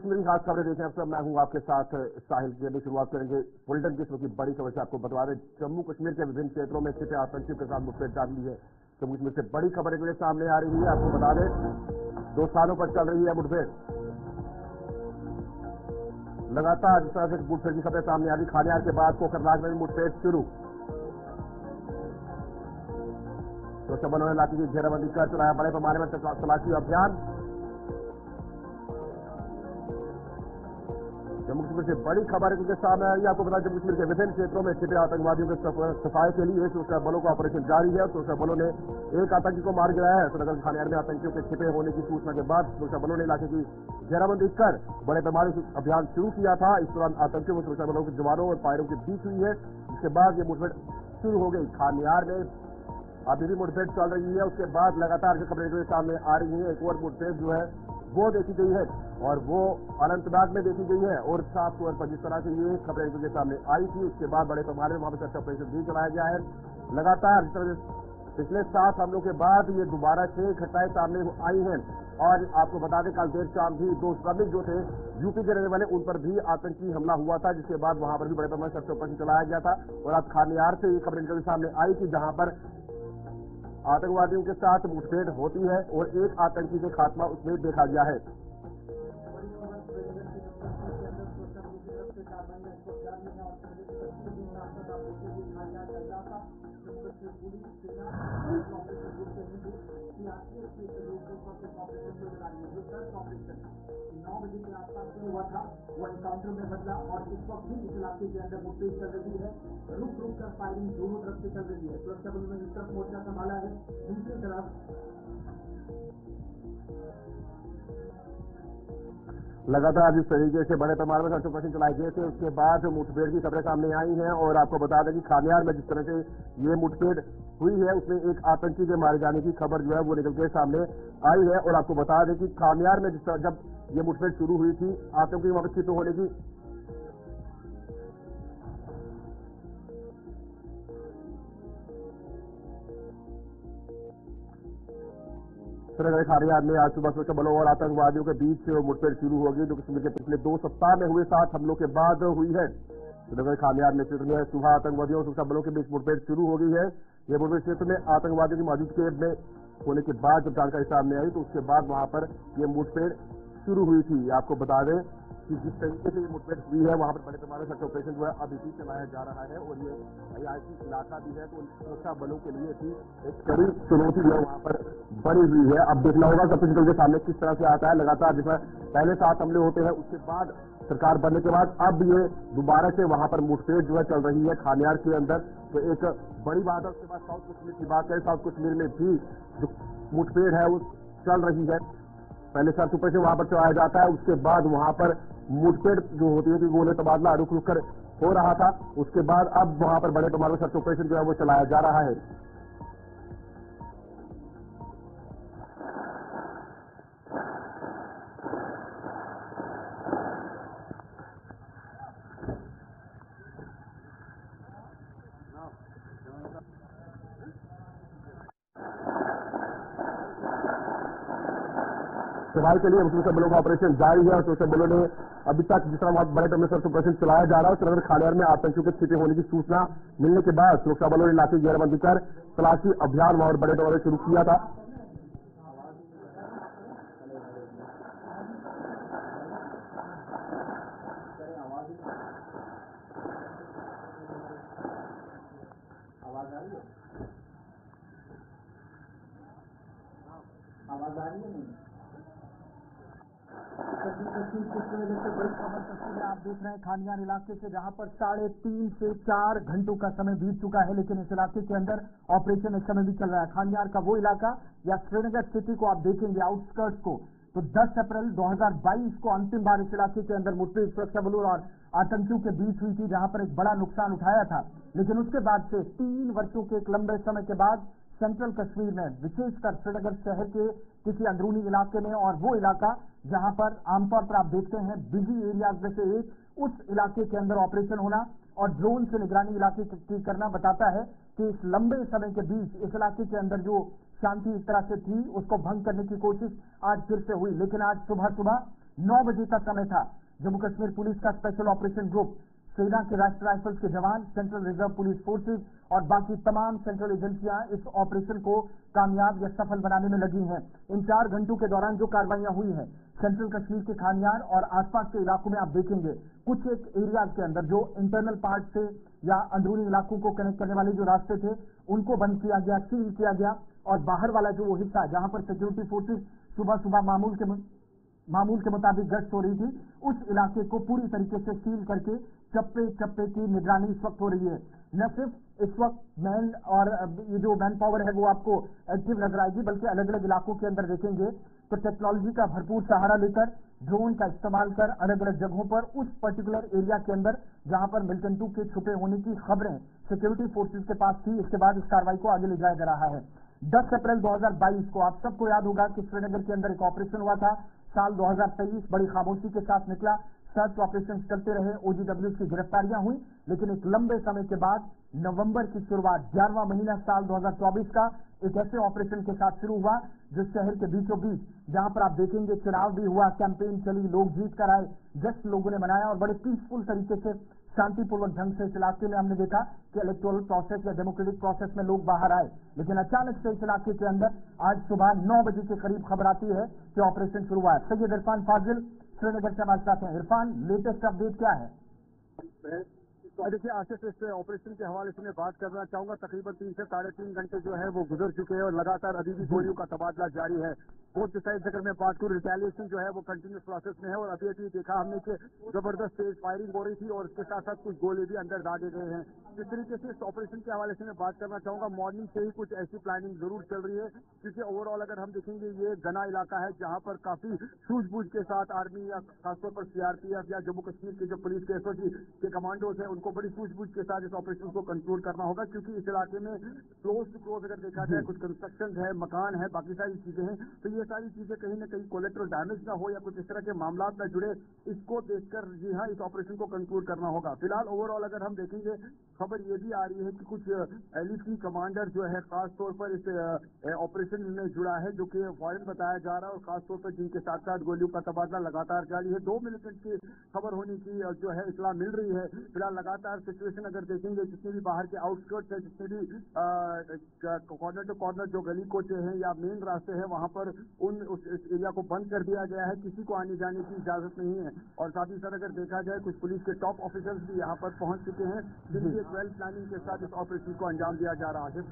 कश्मीर की खास खबरें देखें। अब मैं हूं आपके साथ साहिल के लिए शुरुआत करेंगे बुलेटिन की। की बड़ी खबर से आपको बता दें, जम्मू कश्मीर के विभिन्न क्षेत्रों में छिपे आतंकियों के साथ मुठभेड़ जारी है। जम्मू कश्मीर से बड़ी खबर एक सामने आ रही है। आपको बता दें 2 स्थानों पर चल रही है मुठभेड़। लगातार जिस तरह से मुठभेड़ की खबरें सामने आ रही, खानियार के बाद कोकरनाग में मुठभेड़ शुरू। सुरक्षा बलों ने इलाके की घेराबंदी कर चलाया बड़े पैमाने में तलाशी अभियान। जम्मू कश्मीर से बड़ी खबर है सामने आई। आपको बता, जम्मू कश्मीर के विभिन्न क्षेत्रों में छिपे आतंकवादियों के सफाई के लिए सुरक्षा बलों का ऑपरेशन जारी है। सुरक्षा बलों ने एक आतंकी को मार गिराया है। श्रीनगर खानियार में आतंकियों के छिपे होने की सूचना के बाद सुरक्षा बलों ने इलाके की घेराबंदी कर बड़े पैमाने से अभियान शुरू किया था। इस दौरान आतंकियों को सुरक्षा बलों के जवानों और फायरों की बीच हुई है, जिसके बाद ये मुठभेड़ शुरू हो गई। खानियार में अभी भी मुठभेड़ चल रही है। उसके बाद लगातार जो खबरें सामने आ रही है, एक और मुठभेड़ जो है वो देखी गई है और वो अनंतनाग में देखी गई है। और साफ तौर पर जिस तरह से ये खबरें के सामने आई थी, उसके बाद बड़े पैमाने में वहां पर सर्च ऑपरेशन भी चलाया गया है। लगातार जिस तरह से पिछले 7 हमलों के बाद ये दोबारा 6 घटनाएं सामने आई हैं। और आपको बता दें, कल देर शाम भी 2 श्रमिक जो थे यूपी के रहने वाले, उन पर भी आतंकी हमला हुआ था, जिसके बाद वहां पर भी बड़े पैमाने सर्च ऑपरेशन चलाया गया था। और आज खानियार से ये खबरें सामने आई थी, जहां पर आतंकवादियों के साथ मुठभेड़ होती है और एक आतंकी का खात्मा उसमें देखा गया है। हुआ था वो एनकाउंटर में बदला और इस वक्त भी इस इलाके के अंदर मुठभेड़ चल रही है। रुक रुक कर फायरिंग दोनों तरफ से चल रही है। सुरक्षा बलों ने इस तरफ मोर्चा संभाला है, दूसरी तरफ लगातार जिस तरीके से बड़े पैमाने में सर्च ऑपरेशन चलाए गए थे, उसके बाद मुठभेड़ की खबरें सामने आई हैं। और आपको बता दें कि खानियार में जिस तरह से ये मुठभेड़ हुई है, उसमें एक आतंकी के मारे जाने की खबर जो है वो निकल के सामने आई है। और आपको बता दें कि खानियार में जिस तरह जब ये मुठभेड़ शुरू हुई थी, आतंकी वहां पर छिपे होने की श्रीनगर खानियार में आज सुबह सुरक्षा बलों और आतंकवादियों के बीच मुठभेड़ शुरू होगी, जो कश्मीर के पिछले 2 सप्ताह में हुए 7 हमलों के बाद हुई है। श्रीनगर खानियार में क्षेत्र में सुबह आतंकवादियों और सुरक्षा बलों के बीच मुठभेड़ शुरू हो गई है। यह मुठभेड़ क्षेत्र में आतंकवादियों की मौजूदगी में होने के बाद जब जानकारी सामने आई, तो उसके बाद वहां पर यह मुठभेड़ शुरू हुई थी। आपको बता दें कि जिस तरीके से ये मुठभेड़ हुई है, वहां पर बड़े पैमाने सर्च ऑपरेशन जो है अभी भी चलाया जा रहा है। और ये हरियाणा इलाका भी है, तो सुरक्षा बलों के लिए भी एक कड़ी चुनौती जो है वहां पर बनी हुई है। अब देखना होगा सब कुछ के सामने किस तरह से आता है। लगातार जिसमें पहले 7 हमले होते हैं, उसके बाद सरकार बनने के बाद अब ये दोबारा से वहां पर मुठभेड़ जो है चल रही है खानियार के अंदर। तो एक बड़ी बात है। उसके बाद साउथ कश्मीर की बात करें, साउथ कश्मीर में भी जो मुठभेड़ है वो चल रही है। पहले सर्च ऑपरेशन वहां पर चलाया जाता है, उसके बाद वहां पर मुठभेड़ जो होती है, गोले तबादला रुक रुक कर हो रहा था। उसके बाद अब वहां पर बड़े पैमाने में सर्च ऑपरेशन जो है वो चलाया जा रहा है। सफाई के लिए सुरक्षा बलों का ऑपरेशन जारी है। और सुरक्षा बलों ने अभी तक जिस तरह बड़े पैमाने सर्च ऑपरेशन चलाया जा रहा है, श्रीनगर खानियार में आतंकियों के छिपे होने की सूचना मिलने के बाद सुरक्षा बलों ने इलाके की घेराबंदी कर तलाशी अभियान और बड़े पैमाने शुरू किया था। आवाज आ रही है नहीं? बड़ी खबर तस्वीरें आप देख रहे हैं खानियार इलाके से, जहां पर 3.5 से 4 घंटों का समय बीत चुका है, लेकिन इस इलाके के अंदर ऑपरेशन इस समय भी चल रहा है। खानियार का वो इलाका या श्रीनगर सिटी को आप देखेंगे, आउटस्कर्ट्स को, तो 10 अप्रैल 2022 को अंतिम बार इस इलाके के अंदर मुठभेड़ सुरक्षा बलों और आतंकियों के बीच हुई थी, जहां पर एक बड़ा नुकसान उठाया था। लेकिन उसके बाद से 3 वर्षों के एक लंबे समय के बाद सेंट्रल कश्मीर में, विशेषकर श्रीनगर शहर के किसी अंदरूनी इलाके में, और वो इलाका जहां पर आमतौर पर आप देखते हैं बिजी एरियाज में से एक, उस इलाके के अंदर ऑपरेशन होना और ड्रोन से निगरानी इलाके की करना बताता है कि इस लंबे समय के बीच इस इलाके के अंदर जो शांति इस तरह से थी, उसको भंग करने की कोशिश आज फिर से हुई। लेकिन आज सुबह सुबह 9 बजे का समय था। जम्मू कश्मीर पुलिस का स्पेशल ऑपरेशन ग्रुप, सेना के राष्ट्रीय राइफल्स के जवान, सेंट्रल रिजर्व पुलिस फोर्सेज और बाकी तमाम सेंट्रल एजेंसियां इस ऑपरेशन को कामयाब या सफल बनाने में लगी हैं। इन 4 घंटों के दौरान जो कार्रवाइयां हुई हैं, सेंट्रल कश्मीर के खानियार और आसपास के इलाकों में आप देखेंगे कुछ एक एरिया के अंदर जो इंटरनल पार्ट से या अंदरूनी इलाकों को कनेक्ट करने वाले जो रास्ते थे उनको बंद किया गया, सील किया गया, और बाहर वाला जो वो हिस्सा जहां पर सिक्योरिटी फोर्सेज सुबह सुबह मामूल के मुताबिक गश्त हो रही थी, उस इलाके को पूरी तरीके से सील करके चप्पे चप्पे की निगरानी इस वक्त हो रही है। न सिर्फ इस वक्त मैन और ये जो मैन पावर है वो आपको एक्टिव नजर आएगी, बल्कि अलग अलग इलाकों के अंदर देखेंगे तो टेक्नोलॉजी का भरपूर सहारा लेकर, ड्रोन का इस्तेमाल कर अलग अलग जगहों पर उस पर्टिकुलर एरिया के अंदर जहां पर मिलिटेंट के छुपे होने की खबरें सिक्योरिटी फोर्सेज के पास थी, इसके बाद इस कार्रवाई को आगे ले जाया जा रहा है। 10 अप्रैल 2022 को आप सबको याद होगा कि श्रीनगर के अंदर एक ऑपरेशन हुआ था। साल 2023 बड़ी खामोशी के साथ निकला, सर्च ऑपरेशन चलते रहे, ओजीडब्ल्यू की गिरफ्तारियां हुई, लेकिन एक लंबे समय के बाद नवंबर की शुरुआत 11वां महीना साल 2024 का एक ऐसे ऑपरेशन के साथ शुरू हुआ जो शहर के बीचों बीच, जहां पर आप देखेंगे चुनाव भी हुआ, कैंपेन चली, लोग जीत कर आए, जश्न लोगों ने मनाया और बड़े पीसफुल तरीके से शांतिपूर्वक ढंग से इस इलाके में हमने देखा कि इलेक्टोरल प्रोसेस या डेमोक्रेटिक प्रोसेस में लोग बाहर आए। लेकिन अचानक से इस इलाके के अंदर आज सुबह 9 बजे के करीब खबर आती है कि ऑपरेशन शुरू हुआ है। सैयद इरफान फाजिल श्रीनगर से हमारे साथ हैं। इरफान, लेटेस्ट अपडेट क्या है? देखिए आशीष, इस ऑपरेशन के हवाले से मैं बात करना चाहूंगा। तकरीबन 3 से 3.5 घंटे जो है वो गुजर चुके हैं और लगातार अभी भी गोलियों का तबादला जारी है। बोथ साइड से अगर मैं बात करूं, रिटेलिएशन जो है वो कंटिन्यूस प्रोसेस में है और अभी अभी देखा हमने कि जबरदस्त तेज फायरिंग हो रही थी और इसके साथ साथ कुछ गोले भी अंदर दागे गए हैं। जिस तरीके से इस ऑपरेशन के हवाले से मैं बात करना चाहूंगा, मॉर्निंग से ही कुछ ऐसी प्लानिंग जरूर चल रही है, क्योंकि ओवरऑल अगर हम देखेंगे ये घना इलाका है जहां पर काफी सूझबूझ के साथ आर्मी या खासतौर पर सीआरपीएफ या जम्मू कश्मीर के जो पुलिस के एसओजी के कमांडोज हैं उनको बड़ी सूझबूझ के साथ इस ऑपरेशन को कंट्रोल करना होगा, क्योंकि इस इलाके में क्लोज टू क्लोज अगर देखा जाए कुछ कंस्ट्रक्शन है, मकान है, बाकी सारी चीजें हैं, तो ये सारी चीजें कहीं ना कहीं कोलेट्रल डैमेज ना हो या कुछ इस तरह के मामला न जुड़े, इसको देखकर जी हाँ इस ऑपरेशन को कंट्रोल करना होगा। फिलहाल ओवरऑल अगर हम देखेंगे, खबर ये भी आ रही है कि कुछ एलईसी कमांडर जो है खास तौर पर इस ऑपरेशन में जुड़ा है, जो कि फॉरन बताया जा रहा है और खास तौर पर जिनके साथ साथ गोलियों का तबादला लगातार जारी है। 2 मिलिटेंट की खबर होने की जो है इतला मिल रही है। फिलहाल लगातार सिचुएशन अगर देखेंगे, जितने भी बाहर के आउटस्कर्ट्स है, जितने भी कॉर्नर टू कॉर्नर जो गली कोचे हैं या मेन रास्ते हैं, वहां पर उस एरिया को बंद कर दिया गया है, किसी को आने जाने की इजाजत नहीं है। और साथ ही साथ अगर देखा जाए कुछ पुलिस के टॉप ऑफिसर्स भी यहाँ पर पहुंच चुके हैं, जिनकी एक वेल प्लानिंग के साथ इस ऑपरेशन को अंजाम दिया जा रहा है।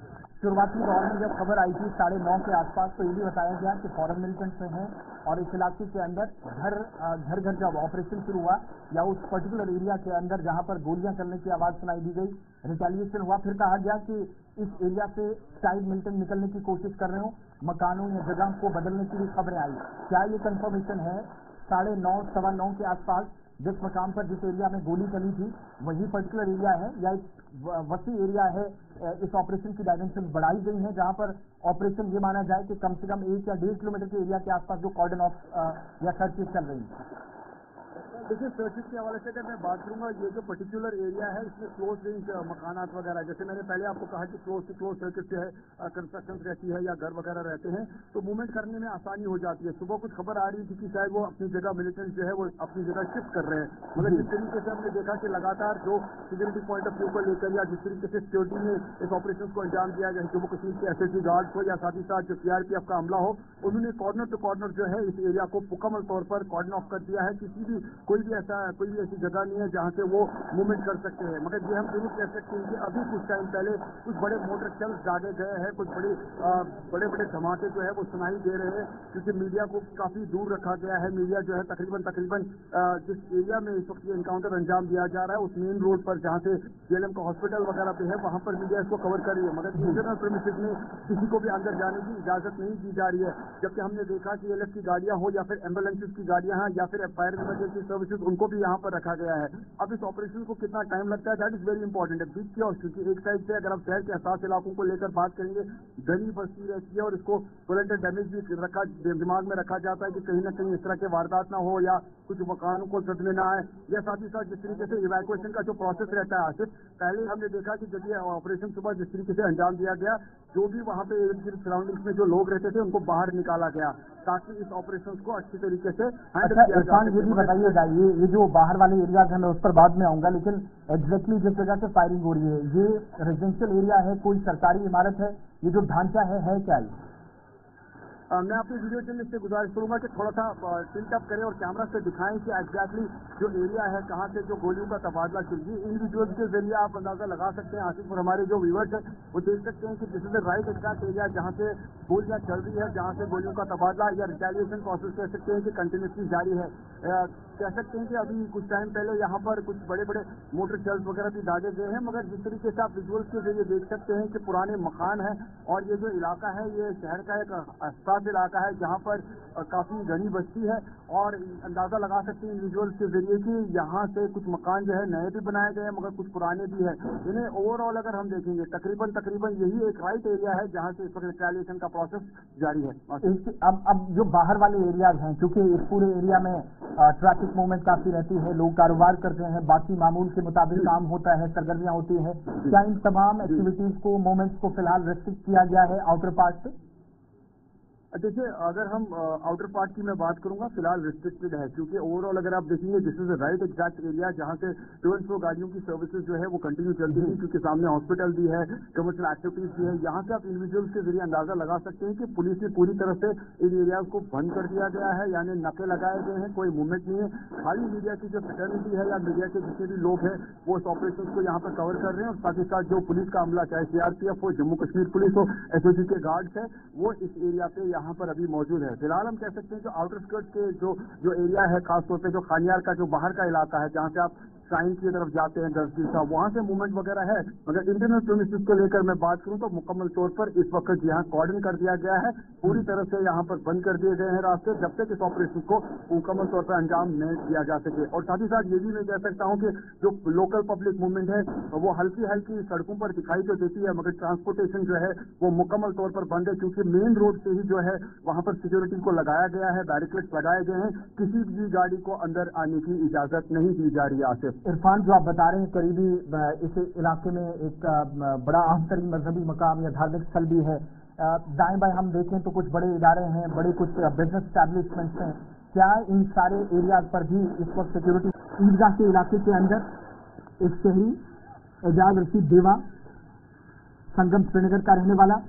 शुरुआती दौर में जब खबर आई थी 9:30 के आसपास, तो ये भी बताया गया कि फॉरेन मिलिटेंट से हैं और इस इलाके के अंदर घर घर जब ऑपरेशन शुरू हुआ या उस पर्टिकुलर एरिया के अंदर जहां पर गोलियां चलने की आवाज सुनाई दी गई, रिटेलिएशन हुआ, फिर कहा गया कि इस एरिया से शायद मिलिटेंट निकलने की कोशिश कर रहे हो, मकानों या जगह को बदलने की भी खबरें आई। क्या ये कंफर्मेशन है 9:30 सवा 9 के आसपास जिस मकाम पर जिस एरिया में गोली चली थी वही पर्टिकुलर एरिया है या एक वसी एरिया है? इस ऑपरेशन की डायमेंशन बढ़ाई गई है जहां पर ऑपरेशन ये माना जाए कि कम से कम 1 या 1.5 किलोमीटर के एरिया के आसपास जो कॉर्डन ऑफ या सर्चेज चल रही है? देखिए, सर्चिस के हवाले से अगर मैं बात करूंगा, ये जो पर्टिकुलर एरिया है इसमें क्लोज रेंज मकानात वगैरह, जैसे मैंने पहले आपको कहा कि क्लोज टू क्लोज सर्किट से है कंस्ट्रक्शन रहती है या घर वगैरह रहते हैं, तो मूवमेंट करने में आसानी हो जाती है। सुबह कुछ खबर आ रही थी कि शायद वो अपनी जगह मिलिटेंट जो है वो अपनी जगह शिफ्ट कर रहे हैं, मगर जिस तरीके से हमने देखा कि लगातार जो सिक्योरिटी पॉइंट ऑफ व्यू को लेकर या जिस तरीके से सिक्योरिटी में इस ऑपरेशन को अंजाम दिया गया, जम्मू कश्मीर के एसएसजी गार्ड हो या साथ ही साथ जो सीआरपीएफ का हमला हो, उन्होंने कॉर्नर टू कॉर्नर जो है इस एरिया को मुकम्मल तौर पर कॉर्डन ऑफ कर दिया है। किसी भी कोई भी ऐसी जगह नहीं है जहां से वो मूवमेंट कर सकते हैं। मगर ये हम जरूर कह सकते हैं कि अभी कुछ टाइम पहले कुछ बड़े मोटर चल दागे गए हैं, कुछ बड़े बड़े धमाके जो है वो सुनाई दे रहे हैं, क्योंकि मीडिया को काफी दूर रखा गया है। मीडिया जो है तकरीबन जिस एरिया में इस वक्त ये एनकाउंटर अंजाम दिया जा रहा है उस मेन रोड पर जहां से जेएलएम का हॉस्पिटल वगैरह पे है, वहां पर मीडिया इसको कवर कर रही है, मगर इंटरनल प्रेमिसेस में किसी को भी अंदर जाने की इजाजत नहीं दी जा रही है। जबकि हमने देखा कि एलएफ की गाड़ियां हो या फिर एम्बुलेंसेज की गाड़ियां हैं या फिर फायर इमरजेंसी सर्विसेज, उनको भी यहाँ पर रखा गया है। अब इस ऑपरेशन को कितना टाइम लगता है, दैट इज वेरी इंपॉर्टेंट है। बिग क्योर, क्योंकि एक साइड से अगर आप शहर के एहसास इलाकों को लेकर बात करेंगे, गली बस्ती रहती है और इसको कोलेटरल डैमेज भी दिमाग में रखा जाता है कि कहीं ना कहीं इस तरह के वारदात ना हो या कुछ मकानों को सदमे ना आए, या साथ ही साथ जिस तरीके से इवैक्यूएशन का जो प्रोसेस रहता है आसिफ, पहले हमने देखा कि जब ये ऑपरेशन सुबह जिस तरीके से अंजाम दिया गया जो भी वहां पे इर्द गिर्द सराउंडिंग्स में जो लोग रहते थे उनको बाहर निकाला गया ताकि इस ऑपरेशन को अच्छी तरीके से हैंडल अच्छा किया जा इरफान, ये सके। भी बताइएगा, ये जो बाहर वाले एरियाज हैं मैं उस पर बाद में आऊंगा, लेकिन एग्जैक्टली जिस जगह से फायरिंग हो रही है ये रेजिडेंशियल एरिया है, कोई सरकारी इमारत है, ये जो ढांचा है क्या ये? मैं अपने वीडियो जर्नलिस्ट से गुजारिश करूंगा कि थोड़ा सा टिल्ट अप करें और कैमरा से दिखाएं कि एग्जैक्टली जो एरिया है कहां से जो गोलियों का तबादला शुरू हुआ। इन विजुअल्स के जरिए आप अंदाजा लगा सकते हैं आसिफ और हमारे जो व्यूअर्स हैं वो देख सकते हैं कि this is the right exact area जहां से गोलियां चल रही है, जहां से गोलियों का तबादला या रिटेलिएशन प्रोसेस कह सकते हैं कि कंटिन्यूसली जारी है। कह सकते हैं कि अभी कुछ टाइम पहले यहाँ पर कुछ बड़े बड़े मोटर शेल्स वगैरह भी दागे गए हैं, मगर जिस तरीके से आप विजुअल्स के जरिए देख सकते हैं कि पुराने मकान है और ये जो इलाका है ये शहर का एक हसास इलाका है जहाँ पर काफी घनी बस्ती है और अंदाजा लगा सकते हैं इन विजुअल्स के जरिए कि यहाँ से कुछ मकान जो है नए भी बनाए गए हैं मगर कुछ पुराने भी है। इन्हें ओवरऑल अगर हम देखेंगे तकरीबन यही एक राइट एरिया है जहाँ से इस वक्त रिटेलिएशन का प्रोसेस जारी है। अब जो बाहर वाले एरियाज हैं, क्योंकि इस पूरे एरिया में ट्रैफिक मूवमेंट काफी रहती है, लोग कारोबार करते हैं, बाकी मामूल के मुताबिक काम होता है, सरगर्मियां होती है, क्या इन तमाम एक्टिविटीज को, मूवमेंट्स को फिलहाल रेस्ट्रिक्ट किया गया है आउटर पार्ट से? देखिए, अगर हम आउटर पार्ट की मैं बात करूंगा फिलहाल रिस्ट्रिक्टेड है क्योंकि ओवरऑल अगर आप देखेंगे this is right exact area जहां से टू एंड फ्रो गाड़ियों की सर्विसेज जो है वो कंटिन्यू चलती थी क्योंकि सामने हॉस्पिटल भी है, कमर्शियल एक्टिविटीज भी है। यहाँ से आप इंडिविजुअल्स के जरिए अंदाजा लगा सकते हैं कि पुलिस ने पूरी तरह से इन एरियाज को बंद कर दिया गया है, यानी नाके लगाए गए हैं, कोई मूवमेंट नहीं है। खाली मीडिया की जो फ्रेटर्निटी है या मीडिया के जितने भी लोग हैं वो इस ऑपरेशन को यहाँ पर कवर कर रहे हैं और साथ ही साथ जो पुलिस का अमला चाहे सीआरपीएफ हो, जम्मू कश्मीर पुलिस हो, एसओजी के गार्ड्स है वो इस एरिया पे यहाँ पर अभी मौजूद है। फिलहाल हम कह सकते हैं जो आउटर स्कर्ट के जो एरिया है, खासतौर पे जो खानियार का जो बाहर का इलाका है जहां से आप साइन की तरफ जाते हैं दर्जगीर साहब, वहां से मूवमेंट वगैरह है। मगर इंटरनल प्रीमिसेस को लेकर मैं बात करूं तो मुकम्मल तौर पर इस वक्त यहाँ कॉर्डन कर दिया गया है, पूरी तरह से यहाँ पर बंद कर दिए गए हैं रास्ते जब तक इस ऑपरेशन को मुकम्मल तौर पर अंजाम नहीं दिया जा सके। और साथ ही साथ ये भी मैं कह सकता हूँ कि जो लोकल पब्लिक मूवमेंट है वो हल्की हल्की सड़कों पर दिखाई तो देती है मगर ट्रांसपोर्टेशन जो है वो मुकम्मल तौर पर बंद है क्योंकि मेन रोड से ही जो है वहां पर सिक्योरिटी को लगाया गया है, बैरिकेड्स लगाए गए हैं, किसी भी गाड़ी को अंदर आने की इजाजत नहीं दी जा रही है। आसिफ, इरफान, जो आप बता रहे हैं करीबी इस इलाके में एक बड़ा अहम तरीन मजहबी मकाम या धार्मिक स्थल भी है, दाएं बाएं हम देखें तो कुछ बड़े इदारे हैं, बड़े कुछ बिजनेस एस्टैब्लिशमेंट्स हैं, क्या इन सारे एरियाज पर भी इस वक्त सिक्योरिटी? ईदगाह के इलाके के अंदर एक शहरी एजाज रशीद देवा संगम श्रीनगर का रहने वाला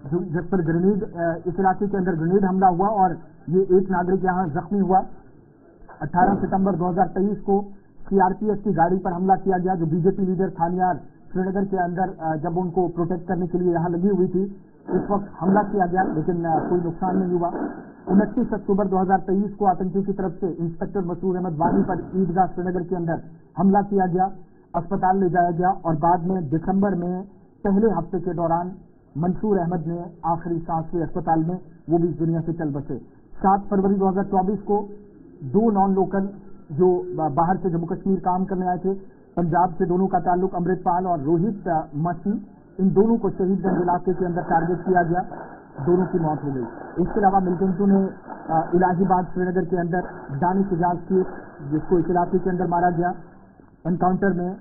जिस पर ग्रेनेड, इस इलाके के अंदर ग्रेनेड हमला हुआ और ये एक नागरिक यहाँ जख्मी हुआ। 18 सितंबर 2023 को सीआरपीएफ की गाड़ी पर हमला किया गया जो बीजेपी लीडर खानियार श्रीनगर के अंदर जब उनको प्रोटेक्ट करने के लिए यहाँ लगी हुई थी इस वक्त हमला किया गया, लेकिन कोई नुकसान नहीं हुआ। 29 अक्टूबर 2023 को आतंकियों की तरफ से इंस्पेक्टर मसूद अहमद वानी पर ईदगाह श्रीनगर के अंदर हमला किया गया, अस्पताल ले जाया गया और बाद में दिसंबर में पहले हफ्ते के दौरान मंसूर अहमद ने आखिरी सांस ली अस्पताल में, वो भी दुनिया से चल बसे। 7 फरवरी 2024 को 2 नॉन लोकल जो बाहर से जम्मू कश्मीर काम करने आए थे, पंजाब से, दोनों का ताल्लुक अमृतपाल और रोहित मसी, इन दोनों को शहीदगंज इलाके के अंदर टारगेट किया गया, दोनों की मौत हो गई। इसके अलावा मिल्टन ने इलाहाबाद श्रीनगर के अंदर दानिश इजाज की जिसको इस इलाके के अंदर मारा गया एनकाउंटर में,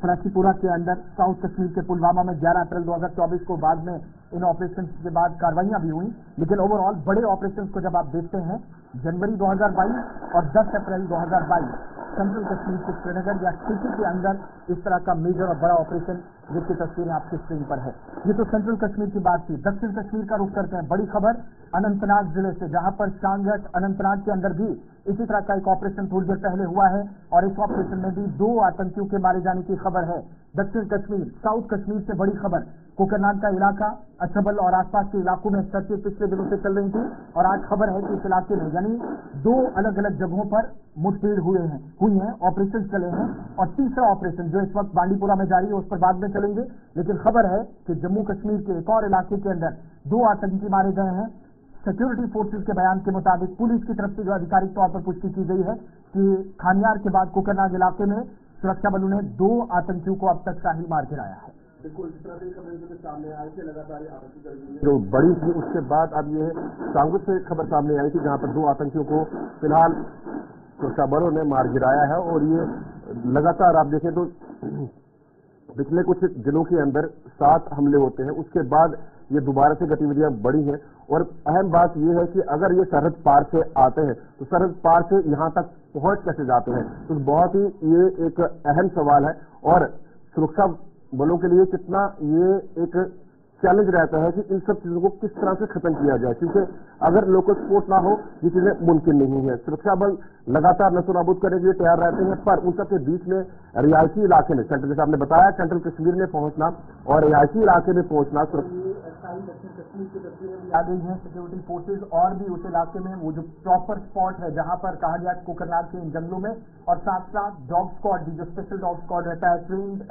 फरासीपुरा के अंदर, साउथ कश्मीर के पुलवामा में 11 अप्रैल 2024 को बाद में इन ऑपरेशन के बाद कार्रवाइयां भी हुई। लेकिन ओवरऑल बड़े ऑपरेशन को जब आप देखते हैं जनवरी 2022 और 10 अप्रैल 2022 सेंट्रल कश्मीर के श्रीनगर या सिटी के अंदर इस तरह का मेजर और बड़ा ऑपरेशन जिसकी तस्वीरें आपकी स्क्रीन पर है। ये तो सेंट्रल कश्मीर की बात थी। दक्षिण कश्मीर का रुख करते हैं। बड़ी खबर अनंतनाग जिले से, जहां पर चांगट अनंतनाग के अंदर भी इसी तरह का एक ऑपरेशन थोड़ी देर पहले हुआ है और इस ऑपरेशन में भी 2 आतंकियों के मारे जाने की खबर है। दक्षिण कश्मीर, साउथ कश्मीर से बड़ी खबर, कोकरनाग का इलाका, अछबल और आसपास के इलाकों में चर्चे पिछले दिनों से चल रही थी और आज खबर है कि इस इलाके में यानी 2 अलग अलग जगहों पर मुठभेड़ हुई हैं, ऑपरेशन चले हैं और तीसरा ऑपरेशन जो इस वक्त बांडीपुरा में जारी है उस पर बाद में चलेंगे। लेकिन खबर है कि जम्मू कश्मीर के एक और इलाके के अंदर 2 आतंकी मारे गए हैं। सिक्योरिटी फोर्सेज के बयान के मुताबिक पुलिस की तरफ से जो आधिकारिक तौर पर पुष्टि की गई है कि खानियार के बाद कोकरनाग इलाके में सुरक्षा बलों ने 2 आतंकियों को अब तक शाही मार गिराया है। बिल्कुल, जिस तरह से खबरें सामने आई थी लगातार आतंकी जो बड़ी थी उसके बाद अब ये सांगुत से खबर सामने आई थी जहां पर 2 आतंकियों को फिलहाल सुरक्षा बलों ने मार गिराया है और ये लगातार आप देखें तो पिछले कुछ दिनों के अंदर 7 हमले होते हैं, उसके बाद ये दोबारा से गतिविधियां बढ़ी हैं। और अहम बात यह है कि अगर ये सरहद पार से आते हैं तो सरहद पार से यहां तक पहुंच कैसे जाते हैं, तो बहुत ही ये एक अहम सवाल है। और सुरक्षा बलों के लिए कितना ये एक चैलेंज रहता है कि इन सब चीजों को किस तरह से खत्म किया जाए, क्योंकि अगर लोकल सपोर्ट ना हो ये चीजें मुमकिन नहीं है। सुरक्षा बल लगातार नशो नाबूद करने के लिए तैयार रहते हैं, पर उन सबके बीच में रिहायशी इलाके में सेंट्रल, जैसे आपने बताया, सेंट्रल कश्मीर में पहुंचना और रिहायशी इलाके में पहुंचना दक्षिण कश्मीर की तस्वीरें भी आ गई हैं। सिक्योरिटी फोर्सेज और भी उस इलाके में वो जो प्रॉपर स्पॉट है जहां पर कहा गया कोकरनाग के इन जंगलों में, और साथ साथ डॉग स्क्वाड भी, जो स्पेशल डॉग स्क्वाड रहता है, ट्रेन्ड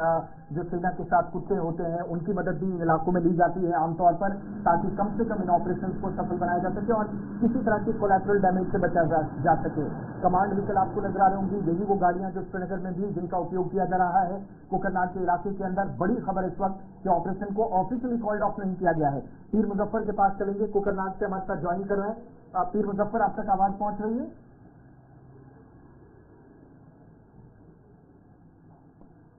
जो सेना के साथ कुत्ते होते हैं, उनकी मदद भी इन इलाकों में ली जाती है आमतौर पर, ताकि कम से कम इन ऑपरेशन को सफल बनाया जा सके और किसी तरह की कोलैटरल डैमेज से बचा जा सके। कमांड व्हीकल आपको नजर आ रहे होंगी, यही वो गाड़ियां जो श्रीनगर में भी जिनका उपयोग किया जा रहा है कोकरनाग के इलाके के अंदर। बड़ी खबर इस वक्त कि ऑपरेशन को ऑफिशियली कॉल्ड ऑफ नहीं किया गया है। पीर मुजफ्फर के पास चलेंगे, कोकरनाग से हमारे साथ ज्वाइन कर रहे हैं। पीर मुजफ्फर, आप तक आवाज पहुंच रही है?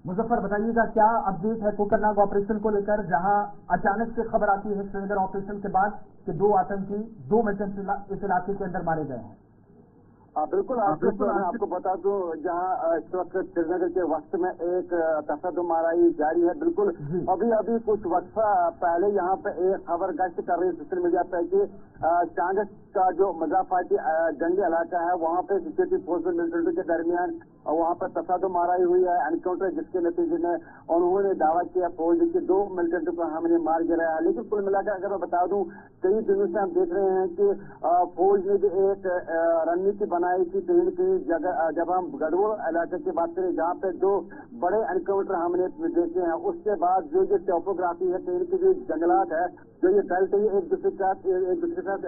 मुजफ्फर, बताइएगा क्या अपडेट है कोकरनाग ऑपरेशन को लेकर, जहां अचानक से खबर आती है श्रीनगर ऑपरेशन के बाद कि 2 आतंकी 2 मिलिटेंट इस इलाके के अंदर मारे गए हैं। बिल्कुल, मैं आपको बता दूं, जहां इस वक्त श्रीनगर के वक्त में एक तशद्दुमाराई जारी है। बिल्कुल अभी कुछ वक्त पहले यहाँ पे एक खबर गश्त कर रही सोशल मीडिया पे कि चांगस का जो मजाफाती जंगी इलाका है, वहाँ पे सिक्योरिटी फोर्स और मिलिटेंट के दरमियान वहाँ पर तशद्दुमाराई हुई है, एनकाउंटर, जिसके नतीजे में उन्होंने दावा किया फौज के 2 मिलिटेंट को हमने मार गिराया है। लेकिन कुल मिलाकर अगर मैं बता दूं, कई दिनों से हम देख रहे हैं कि फौज ने भी एक रणनीति बनाई कि कहीं न कहीं जगह, जब हम गढ़वाल इलाके की बात करें जहाँ पे 2 बड़े एनकाउंटर हमने देखे हैं, उसके बाद जो टोपोग्राफी है, कहीं न कहीं जंगलात है, जो ये बेल्ट है, एक दूसरे के साथ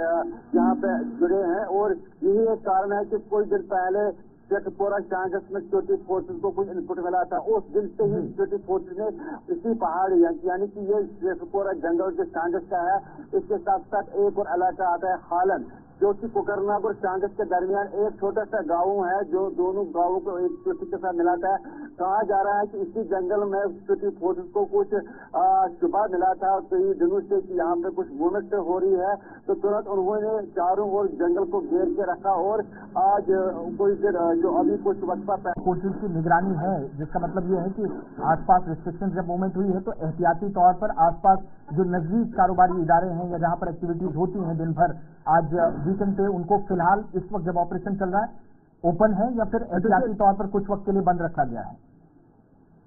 यहाँ पे जुड़े हैं। और यही एक कारण है कि कुछ दिन पहले शेखपुरा चांगस में सिक्योरिटी फोर्सेज को कुछ इनपुट मिला था। उस दिन से ही सिक्योरिटी फोर्सेज ने इसी पहाड़ यानी कि ये शेखपुरा जंगल जो चांगस का है, इसके साथ साथ एक और इलाका आता है हालन, जो कि कोकरनाग और चांगस के दरमियान एक छोटा सा गाँव है, जो दोनों गाँवों को एक दूसरे के साथ मिलाता है। कहा जा रहा है कि इसी जंगल में सिक्योरिटी फोर्सेज को कुछ सुबह मिला था और कई दिनों से कि यहाँ पे कुछ मूवमेंट हो रही है, तो तुरंत उन्होंने चारों ओर जंगल को घेर के रखा। और आज कोई फिर जो अभी कुछ वक्त फोर्सेज की निगरानी है, जिसका मतलब ये है कि आसपास रिस्ट्रिक्शन जब मूवमेंट हुई है तो एहतियाती तौर पर आसपास जो नजदीक कारोबारी इदारे हैं या जहाँ पर एक्टिविटीज होती हैं दिन भर, आज वीकेंड पे उनको फिलहाल इस वक्त जब ऑपरेशन चल रहा है ओपन है या फिर एहतियाती तौर पर कुछ वक्त के लिए बंद रखा गया है?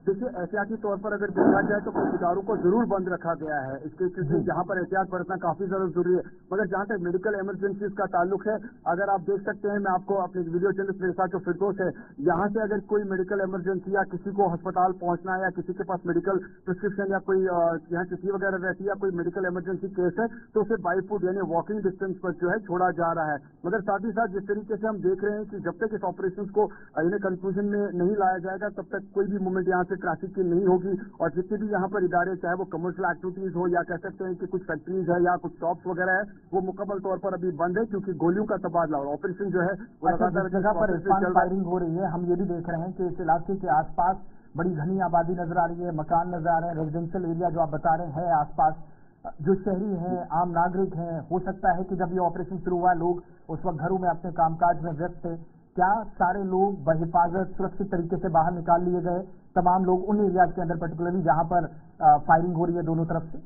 देखिए, एहतियाती तौर पर अगर देखा जाए तो कुछ इदारों को जरूर बंद रखा गया है, इसके क्योंकि जहाँ पर एहतियात बरतना काफी ज्यादा जरूरी है। मगर जहाँ तक मेडिकल इमरजेंसीज का ताल्लुक है, अगर आप देख सकते हैं, मैं आपको अपने वीडियो चैनल मेरे साथ जो फिरदौस है, यहाँ से अगर कोई मेडिकल इमरजेंसी या किसी को अस्पताल पहुंचना है या किसी के पास मेडिकल प्रिस्क्रिप्शन या कोई यहाँ चिट्ठी वगैरह रहती है या कोई मेडिकल इमरजेंसी केस है, तो उसे बाई फुट यानी वॉकिंग डिस्टेंस पर जो है छोड़ा जा रहा है। मगर साथ ही साथ जिस तरीके से हम देख रहे हैं कि जब तक इस ऑपरेशन को इन्हें कंक्लूजन में नहीं लाया जाएगा, तब तक कोई भी मूवमेंट यहाँ से ट्रैफिक की नहीं होगी। और जितने भी यहाँ पर इदारे, चाहे वो कमर्शियल एक्टिविटीज हो या कह सकते हैं कि कुछ फैक्ट्रीज है या कुछ शॉप्स वगैरह है, वो मुकम्मल तौर पर अभी बंद है, क्योंकि गोलियों का तबादला और ऑपरेशन जो है वो लगातार जगह पर फायरिंग हो रही है। हम ये भी देख रहे हैं कि इस इलाके के आसपास बड़ी घनी आबादी नजर आ रही है, मकान नजर आ रहे हैं, रेजिडेंशियल एरिया जो आप बता रहे हैं आसपास, जो शहरी हैं, आम नागरिक हैं। हो सकता है कि जब ये ऑपरेशन शुरू हुआ लोग उस वक्त घरों में अपने कामकाज में व्यस्त थे। क्या सारे लोग बहिफाजत सुरक्षित तरीके से बाहर निकाल लिए गए, तमाम लोग उन एरिया के अंदर पर्टिकुलरली जहां पर फायरिंग हो रही है दोनों तरफ से?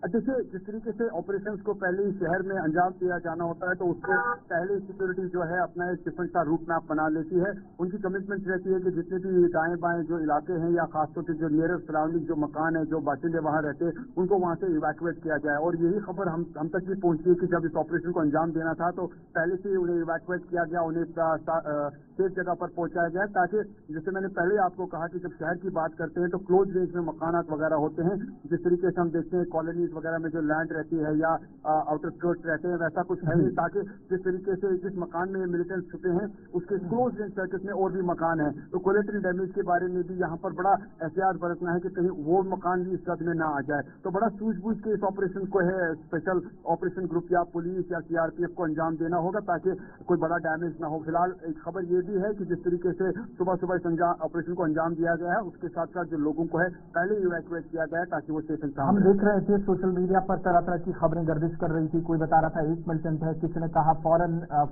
देखिए, जिस तरीके से ऑपरेशंस को पहले ही शहर में अंजाम दिया जाना होता है, तो उसको पहले सिक्योरिटी जो है अपना एक डिफरेंट सा रूट मैप बना लेती है। उनकी कमिटमेंट रहती है कि जितने भी दाएं बाएं जो इलाके हैं या खासतौर से जो नियरेस्ट सराउंडिंग जो मकान है, जो बाशिंदे वहां रहते हैं, उनको वहां से इवैक्यूएट किया जाए। और यही खबर हम तक भी पहुंची है कि जब इस ऑपरेशन को अंजाम देना था तो पहले से उन्हें इवैक्यूएट किया गया, उन्हें सेफ जगह पर पहुंचाया गया, ताकि जैसे मैंने पहले आपको कहा कि जब शहर की बात करते हैं तो क्लोज रेंज में मकानात वगैरह होते हैं। जिस तरीके से हम देखते हैं कॉलोनी वगैरह में जो लैंड रहती है या आउटर स्कर्ट्स रहते हैं, वैसा कुछ है नहीं, ताकि जिस तरीके से जिस मकान में मिलिटेंट्स छुपे हैं उसके क्लोज रेंज सर्किट में और भी मकान है, तो कोलेटरल डैमेज के बारे में भी यहाँ पर बड़ा एहतियात बरतना है कि कहीं वो मकान भी इस हद में ना आ जाए। तो बड़ा सूझबूझ के इस ऑपरेशन को है स्पेशल ऑपरेशन ग्रुप या पुलिस या सीआरपीएफ को अंजाम देना होगा, ताकि कोई बड़ा डैमेज ना हो। फिलहाल एक खबर ये भी है कि जिस तरीके से सुबह सुबह ऑपरेशन को अंजाम दिया गया है, उसके साथ साथ जो लोगों को है पहले इवैक्यूएट किया गया है ताकि वो सेफ एंड साउंड। हम देख रहे थे सोशल मीडिया पर तरह तरह की खबरें गर्दिश कर रही थी। कोई बता रहा था 1 मिलिटेंट है, किसी ने कहा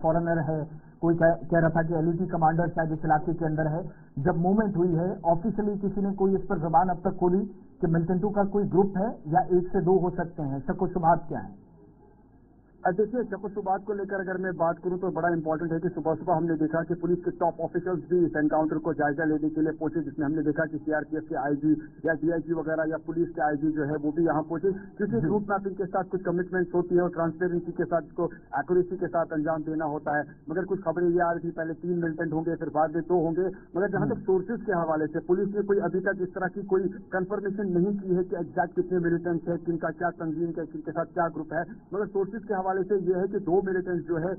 फॉरेनर है, कोई कह रहा था कि एलईटी कमांडर शायद इस इलाके के अंदर है। जब मूवमेंट हुई है ऑफिशियली किसी ने कोई इस पर जबान अब तक खोली कि मिलिटेंटों का कोई ग्रुप है या 1 से 2 हो सकते हैं? शक शुबहात क्या है? देखिए, शक शुबहात को लेकर अगर मैं बात करूं तो बड़ा इंपॉर्टेंट है कि सुबह सुबह हमने देखा कि पुलिस के टॉप ऑफिसर्स भी इस एनकाउंटर को जायजा लेने के लिए पहुंचे, जिसमें हमने देखा कि सीआरपीएफ के आईजी या डीआईजी वगैरह या पुलिस के आईजी जो है वो भी यहाँ पहुंचे, क्योंकि रूट मैपिंग के साथ कुछ कमिटमेंट्स होती है और ट्रांसपेरेंसी के साथ इसको एक्यूरेसी के साथ अंजाम देना होता है। मगर कुछ खबरें ये आ रही थी पहले 3 मिलिटेंट होंगे, फिर बाद में 2 होंगे। मगर जहां तक सोर्सेज के हवाले से पुलिस ने कोई अभी तक इस तरह की कोई कंफर्मेशन नहीं की है कि एग्जैक्ट कितने मिलिटेंट्स है, किनका क्या तंजीम है, किनके साथ क्या ग्रुप है। मगर सोर्सेज के हवाले से यह है कि 2 मिलिटेंट्स जो है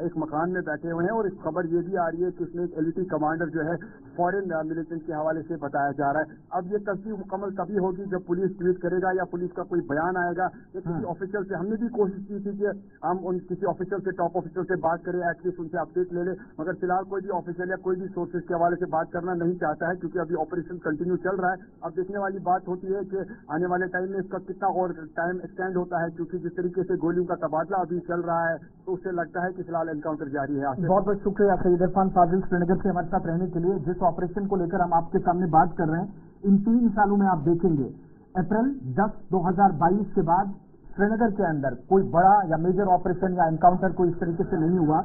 एक मकान में बैठे हुए हैं और इस खबर ये भी आ रही है कि उसमें एक एलईटी कमांडर जो है फॉरेन मिलिटेंट के हवाले से बताया जा रहा है। अब ये तस्वीर मुकम्मल तभी होगी जब पुलिस ट्वीट करेगा या पुलिस का कोई बयान आएगा या किसी ऑफिसर से। हमने भी कोशिश की थी कि हम उन किसी ऑफिसर से, टॉप ऑफिसर से बात करें, एटलीस्ट उनसे अपडेट ले ले, मगर फिलहाल कोई भी ऑफिसर या कोई भी सोर्सेज के हवाले से बात करना नहीं चाहता है, क्योंकि अभी ऑपरेशन कंटिन्यू चल रहा है। अब देखने वाली बात होती है कि आने वाले टाइम में इसका कितना और टाइम एक्सटेंड होता है, क्योंकि जिस तरीके से गोलियों का तबादला अभी चल रहा है तो उससे लगता है कि फिलहाल एनकाउंटर जारी है। बहुत बहुत शुक्रिया सईद इरफान फाजिल श्रीनगर से हमारे साथ रहने के लिए। जिस ऑपरेशन को लेकर हम आपके सामने बात कर रहे हैं, इन 3 सालों में आप देखेंगे अप्रैल 10, 2022 के बाद श्रीनगर के अंदर कोई बड़ा या मेजर ऑपरेशन या एनकाउंटर कोई इस तरीके से नहीं हुआ।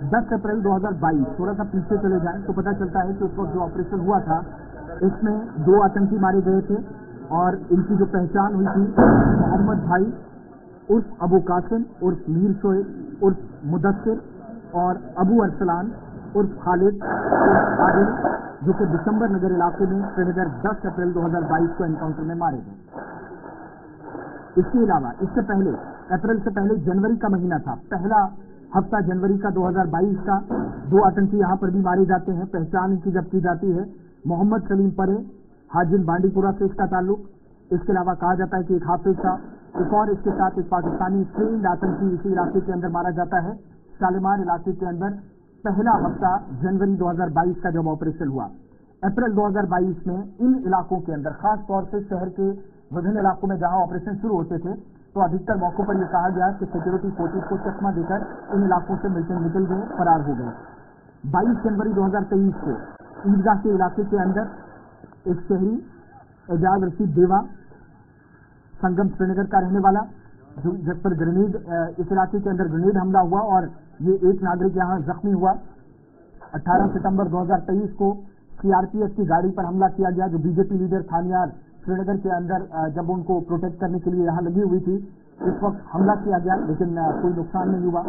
10 अप्रैल 2022 थोड़ा सा पीछे चले जाएं तो पता चलता है कि उस वक्त जो ऑपरेशन हुआ था इसमें 2 आतंकी मारे गए थे और इनकी जो पहचान हुई थी मोहम्मद भाई उर्फ अबू कासिम उर्फ मीर शोएब उर्फ मुदस्सिर और अबू अरसलान उर्फ खालिद उर्फ आदिल, जो कि दिसंबर नगर इलाके में श्रीनगर 10 अप्रैल 2022 को एनकाउंटर में मारे गए। इसके अलावा इससे पहले अप्रैल से पहले जनवरी का महीना था, पहला हफ्ता जनवरी का 2022 का 2 आतंकी यहां पर भी मारे जाते हैं। पहचान इनकी जब की जाती है मोहम्मद सलीम परे, हाजिन बांडीपुरा से इसका ताल्लुक। इसके अलावा कहा जाता है कि एक हाफिज था, एक और इसके साथ एक पाकिस्तानी ट्रेंड आतंकी इसी इलाके के अंदर मारा जाता है, शालीमार इलाके के अंदर। पहला हफ्ता जनवरी 2022 का जब ऑपरेशन हुआ, अप्रैल 2022 में इन इलाकों के अंदर खास तौर से शहर के विभिन्न इलाकों में जहां ऑपरेशन शुरू होते थे तो अधिकतर मौकों पर यह कहा गया कि सिक्योरिटी फोर्सेज को चकमा देकर इन इलाकों से मिलिटेंट निकल गए, फरार हो गए। 22 जनवरी 2023 को ईदगाह के इलाके के अंदर एक शहरी एजाज रशीद देवा, संगम श्रीनगर का रहने वाला, जिस पर ग्रेनेड इस इलाके के अंदर ग्रेनेड हमला हुआ और ये एक नागरिक यहां जख्मी हुआ। 18 सितंबर 2023 को सीआरपीएफ की गाड़ी पर हमला किया गया, जो बीजेपी लीडर खानियार श्रीनगर के अंदर जब उनको प्रोटेक्ट करने के लिए यहां लगी हुई थी, इस वक्त हमला किया गया लेकिन कोई नुकसान नहीं हुआ।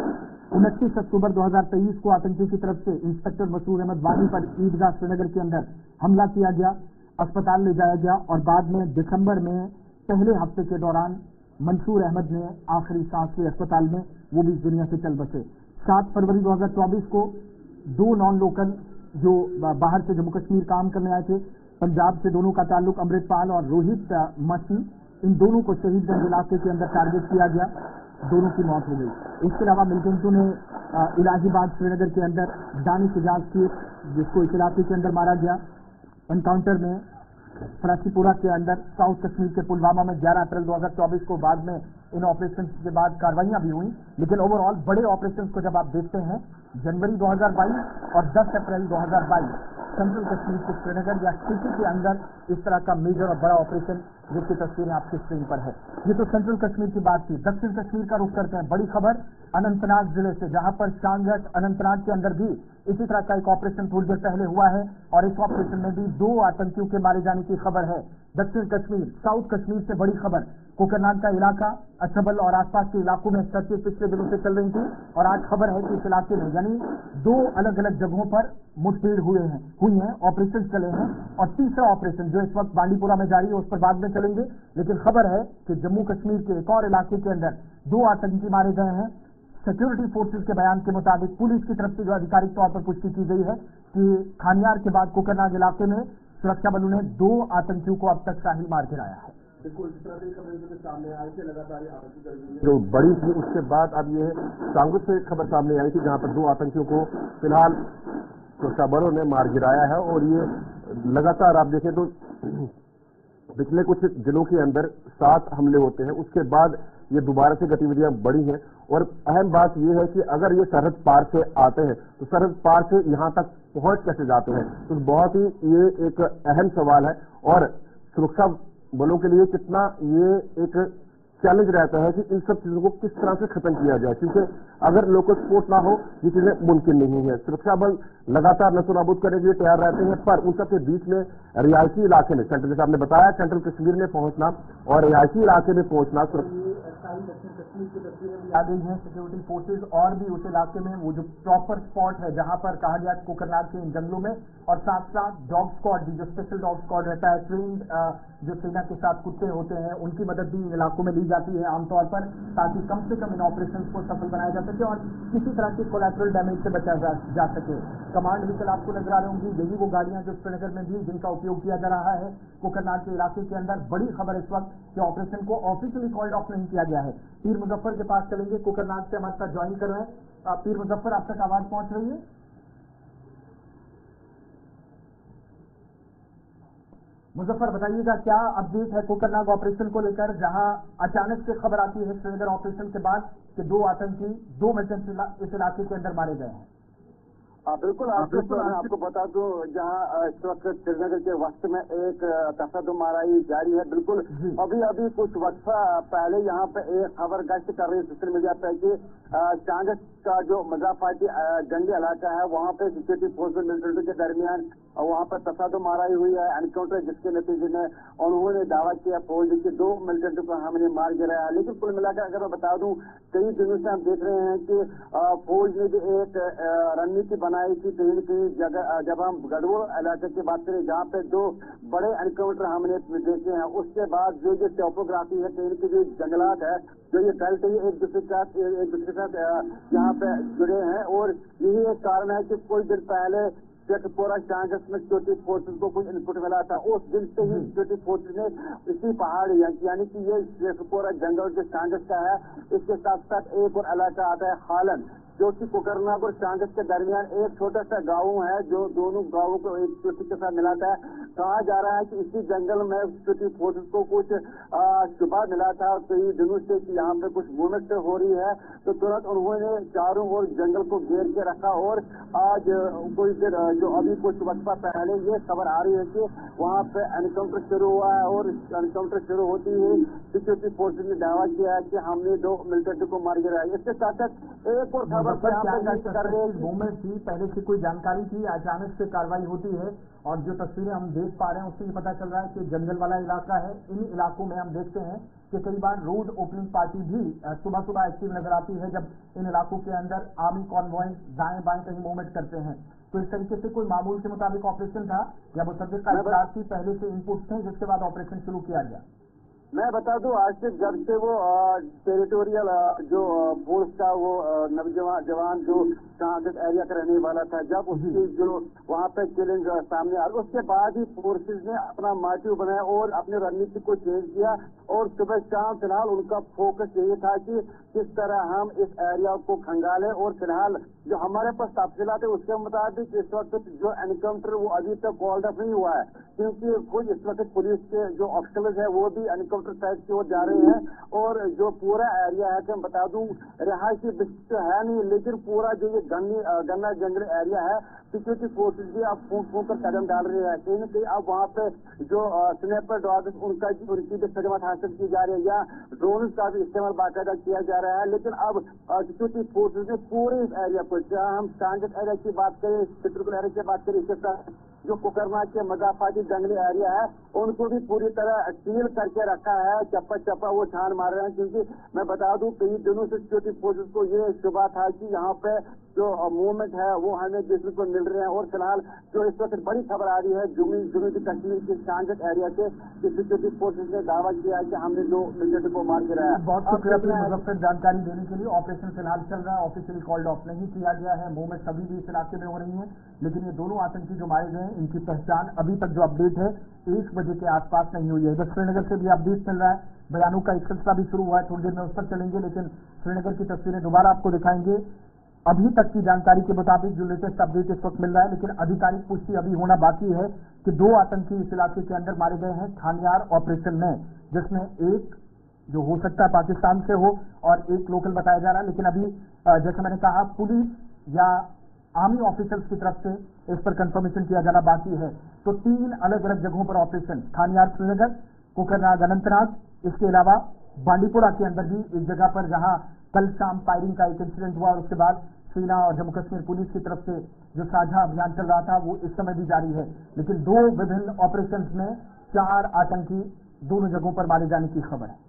29 अक्टूबर 2023 को आतंकी की तरफ से इंस्पेक्टर मसूद अहमद वानी पर ईदगाह श्रीनगर के अंदर हमला किया गया, अस्पताल ले जाया गया और बाद में दिसंबर में पहले हफ्ते के दौरान मंसूर अहमद ने आखिरी सांस ली अस्पताल में, वो भी दुनिया से चल बसे। 7 फरवरी 2024 को 2 नॉन लोकल जो बाहर से जम्मू कश्मीर काम करने आए थे, पंजाब से, दोनों का ताल्लुक अमृतपाल और रोहित मसी, इन दोनों को शहीदगंज इलाके के अंदर टारगेट किया गया, दोनों की मौत हो गई। इसके अलावा मिलिटेंटों ने इलाहाबाद श्रीनगर के अंदर दानिश इजाज शेख, जिसको इस इलाके के अंदर मारा गया, एनकाउंटर में फरासीपुरा के अंदर साउथ कश्मीर के पुलवामा में 11 अप्रैल 2024 को बाद में इन ऑपरेशन के बाद कार्रवाइयां भी हुई। लेकिन ओवरऑल बड़े ऑपरेशन को जब आप देखते हैं जनवरी 2022 और 10 अप्रैल 2022 सेंट्रल कश्मीर के श्रीनगर या सिटी के अंदर इस तरह का मेजर और बड़ा ऑपरेशन जिसकी तस्वीरें आपकी स्क्रीन पर है। ये तो सेंट्रल कश्मीर की बात थी। दक्षिण कश्मीर का रुख करते हैं। बड़ी खबर अनंतनाग जिले से, जहां पर शांगट अनंतनाग के अंदर भी इसी तरह का एक ऑपरेशन थोड़ी देर पहले हुआ है और इस ऑपरेशन में भी 2 आतंकियों के मारे जाने की खबर है। दक्षिण कश्मीर, साउथ कश्मीर से बड़ी खबर, कोकरनाग का इलाका, अछबल और आसपास के इलाकों में चर्चे पिछले दिनों से चल रही थी और आज खबर है कि इस इलाके में यानी 2 अलग अलग जगहों पर मुठभेड़ हुई हैं, ऑपरेशन चले हैं और तीसरा ऑपरेशन जो इस वक्त बांडीपुरा में जारी है उस पर बाद में चलेंगे। लेकिन खबर है कि जम्मू कश्मीर के एक और इलाके के अंदर 2 आतंकी मारे गए हैं। सिक्योरिटी फोर्सेज के बयान के मुताबिक पुलिस की तरफ से जो आधिकारिक तौर पर पुष्टि की गई है कि खानियार के बाद कोकरनाग इलाके में सुरक्षा बलों ने 2 आतंकियों को अब तक शाही मार गिराया है। बिल्कुल, जिस तरह की खबरें सामने आई थी लगातार जो बड़ी थी, उसके बाद अब ये सांगुत से एक खबर सामने आई थी जहां पर 2 आतंकियों को फिलहाल सुरक्षा बलों ने मार गिराया है और ये लगातार आप देखें तो पिछले कुछ दिनों के अंदर 7 हमले होते हैं, उसके बाद ये दोबारा से गतिविधियां बढ़ी हैं। और अहम बात यह है कि अगर ये सरहद पार से आते हैं तो सरहद पार से यहां तक पहुंच कैसे जाते हैं, तो बहुत ही ये एक अहम सवाल है। और सुरक्षा बलों के लिए कितना ये एक चैलेंज रहता है कि इन सब चीजों को किस तरह से खत्म किया जाए, क्योंकि अगर लोकल सपोर्ट ना हो ये चीजें मुमकिन नहीं है। सुरक्षा बल लगातार नशो नाबूद करने के लिए तैयार रहते हैं, पर उन सबके बीच में रिहायशी इलाके में सेंट्रल, जैसे आपने बताया, सेंट्रल कश्मीर में पहुंचना और रिहायशी इलाके में पहुंचना कश्मीर की तस्वीरें भी आ गई हैं। सिक्योरिटी फोर्सेज और भी उस इलाके में वो जो प्रॉपर स्पॉट है जहां पर कहा गया कोकरनाग के इन जंगलों में, और साथ साथ डॉग स्क्वाड भी, जो स्पेशल डॉग स्क्वाड रहता है, ट्रेन्ड जो सेना के साथ कुत्ते होते हैं, उनकी मदद भी इन इलाकों में ली जाती है आमतौर पर, ताकि कम से कम इन ऑपरेशन को सफल बनाया जा सके और किसी तरह के कोलैटरल डैमेज से बचा जा सके। कमांड व्हीकल आपको नजर आ रही होंगी, यही वो गाड़ियां जो श्रीनगर में भी जिनका उपयोग किया जा रहा है कोकरनाग के इलाके के अंदर। बड़ी खबर इस वक्त कि ऑपरेशन को ऑफिशियली कॉल्ड ऑफ नहीं किया गया है। पीर मुजफ्फर के पास चलेंगे, कोकरनाग से हमारे साथ ज्वाइन कर रहे हैं। पीर मुजफ्फर, आप तक आवाज पहुंच रही है? मुजफ्फर, बताइएगा क्या अपडेट है कोकरनाग ऑपरेशन को लेकर, जहां अचानक से खबर आती है श्रीनगर ऑपरेशन के बाद कि 2 आतंकी 2 मिलिटेंट इस इलाके के अंदर मारे गए हैं। बिल्कुल आपको बता दूं, जहां इस वक्त श्रीनगर के वक्त में एक तसादुमाराई जारी है। बिल्कुल अभी कुछ वक्त पहले यहाँ पे एक खबर गश्त कर रही है सोशल मीडिया पे कि कांग्रेस का जो मजाफाती जंगी इलाका है वहाँ पे सिक्योरिटी फोर्स और मिलिट्री के दरमियान वहाँ पर तसादुमाराई हुई है, एनकाउंटर, जिसके नतीजे में उन्होंने दावा किया फौज के 2 मिलिटेंट को हमने मार गिराया। लेकिन कुल मिलाकर अगर मैं बता दूं, कई दिनों से हम देख रहे हैं कि फौज ने भी एक रणनीति बनाई कि कहीं न कहीं जगह, जब हम गढ़वाल इलाके की बात करें जहाँ पे 2 बड़े एनकाउंटर हमने देखे हैं, उसके बाद जो टोपोग्राफी है, कहीं न कहीं जो जंगलात है, जो ये बेल्ट है, एक दूसरे के साथ यहाँ पे जुड़े हैं। और यही एक कारण है कि कुछ दिन पहले शेखपुरा कांग्रेस में सिक्योरिटी फोर्सेज को कुछ इनपुट मिला था, उस दिन से ही सिक्योरिटी फोर्सेज ने इसी पहाड़ी यानी कि ये शेखपुरा जंगल जो कांग्रेस का है, इसके साथ साथ एक और इलाका आता है हालन, जो कि कोकरनाग और कांग्रेस के दरमियान एक छोटा सा गांव है, जो दोनों गांवों को एक दूसरे के साथ मिलाता है। कहा जा रहा है कि इसी जंगल में सिक्योरिटी फोर्सेज को कुछ सुबह मिला था और कई दिनों से कि यहाँ पे कुछ मूवमेंट हो रही है, तो तुरंत उन्होंने चारों ओर जंगल को घेर के रखा। और आज कोई देर जो अभी कुछ वक्त पहले ये खबर आ रही है कि वहाँ पे एनकाउंटर शुरू हुआ है, और एनकाउंटर शुरू होती ही सिक्योरिटी फोर्सेज ने दावा किया है कि हमने 2 मिलिटेंट को मार गिराया। इसके साथ साथ एक और मूवमेंट थी, पहले से कोई जानकारी थी, अचानक से कार्रवाई होती है, और जो तस्वीरें हम देख पा रहे हैं उससे पता चल रहा है कि जंगल वाला इलाका है। इन इलाकों में हम देखते हैं कि कई बार रोड ओपनिंग पार्टी भी सुबह सुबह एक्टिव नजर आती है, जब इन इलाकों के अंदर आर्मी कॉन्वॉय दाएं बाएं कहीं मूवमेंट करते हैं। तो इस तरीके से कोई मामूल के मुताबिक ऑपरेशन था या वो सब्जेक्ट का इकरार थी, पहले से इनपुट थे जिसके बाद ऑपरेशन शुरू किया गया? मैं बता दूं, आज से जब से वो टेरिटोरियल जो फोर्स का वो नौजवान जवान जो कांग्रेस एरिया का रहने वाला था, जब उसकी जो वहाँ पे चैलेंज सामने आ, उसके बाद ही फोर्सेज ने अपना मोटिव बनाया और अपनी रणनीति को चेंज किया। और सुबह शाम फिलहाल उनका फोकस यही था कि किस तरह हम इस एरिया को खंगालें। और फिलहाल जो हमारे पास तफसीलात है उसके मुताबिक इस वक्त जो एनकाउंटर वो अभी तक कॉल्ड अप नहीं हुआ है, क्योंकि कुछ इस वक्त पुलिस के जो ऑफिसर्स है वो भी एनकाउंटर साइट की ओर जा रहे हैं। और जो पूरा एरिया है, कि मैं बता दूं, रिहायशी तो है नहीं, लेकिन पूरा जो ये गन्ना जंगल एरिया है, सिक्योरिटी फोर्सेज भी अब फूंक कर कदम डाल रहे हैं। कहीं न कहीं अब वहाँ पे जो स्नैपर डॉग्स उनकी भी खिदमत हासिल की जा रही है, या ड्रोन का भी इस्तेमाल बाकायदा किया जा रहा है। लेकिन अब सिक्योरिटी फोर्सेज ने पूरे इस एरिया को, जहाँ हम कांग्रेस एरिया की बात करें, चित्रकूट एरिया की बात करें, इसके साथ जो कोकरनाग के मजाफाती जंगली एरिया है, उनको भी पूरी तरह सील करके रखा है। चप्पा चप्पा वो छान मार रहे हैं, क्योंकि मैं बता दूं कई दिनों से सिक्योरिटी फोर्सेज को ये शुबा था कि यहाँ पे जो मूवमेंट है वो हमें देखने को मिल रहे हैं। और फिलहाल जो इस वक्त बड़ी खबर आ रही है जुनूबी कश्मीर के कांग्रेस एरिया से, सिक्योरिटी फोर्सेज ने दावा किया है कि हमने 2 मिलिटेंट को मार गिराया। बहुत शुक्रिया मुजफ्फर जानकारी देने के लिए। ऑपरेशन फिलहाल चल रहा है, ऑफिशियली कॉल्ड ऑफ नहीं किया गया है। मूवमेंट सभी भी इस इलाके में हो रही है, लेकिन ये दोनों आतंकी जो मारे गए इनकी पहचान अभी तक जो अपडेट है 1 बजे के आसपास नहीं हुई है। इधर श्रीनगर से भी अपडेट मिल रहा है, बयानों का एक सिलसिला भी शुरू हुआ है, थोड़ी देर में उस पर चलेंगे, लेकिन श्रीनगर की तस्वीरें दोबारा आपको दिखाएंगे। अभी तक की जानकारी के मुताबिक जो लेटेस्ट अपडेट इस वक्त मिल रहा है, लेकिन आधिकारिक पुष्टि अभी होना बाकी है कि 2 आतंकी इस इलाके के अंदर मारे गए हैं खानियार ऑपरेशन में, जिसमें एक जो हो सकता है पाकिस्तान से हो और एक लोकल बताया जा रहा है। लेकिन अभी जैसे मैंने कहा, पुलिस या आर्मी ऑफिसर्स की तरफ से इस पर कंफर्मेशन किया जाना बाकी है। तो 3 अलग अलग जगहों पर ऑपरेशन, खानियार श्रीनगर, कोकरनाग अनंतनाग, इसके अलावा बांडीपुरा के अंदर भी एक जगह पर जहां कल शाम फायरिंग का एक इंसिडेंट हुआ और उसके बाद सेना और जम्मू कश्मीर पुलिस की तरफ से जो साझा अभियान चल रहा था वो इस समय भी जारी है। लेकिन 2 विभिन्न ऑपरेशंस में 4 आतंकी दोनों जगहों पर मारे जाने की खबर है।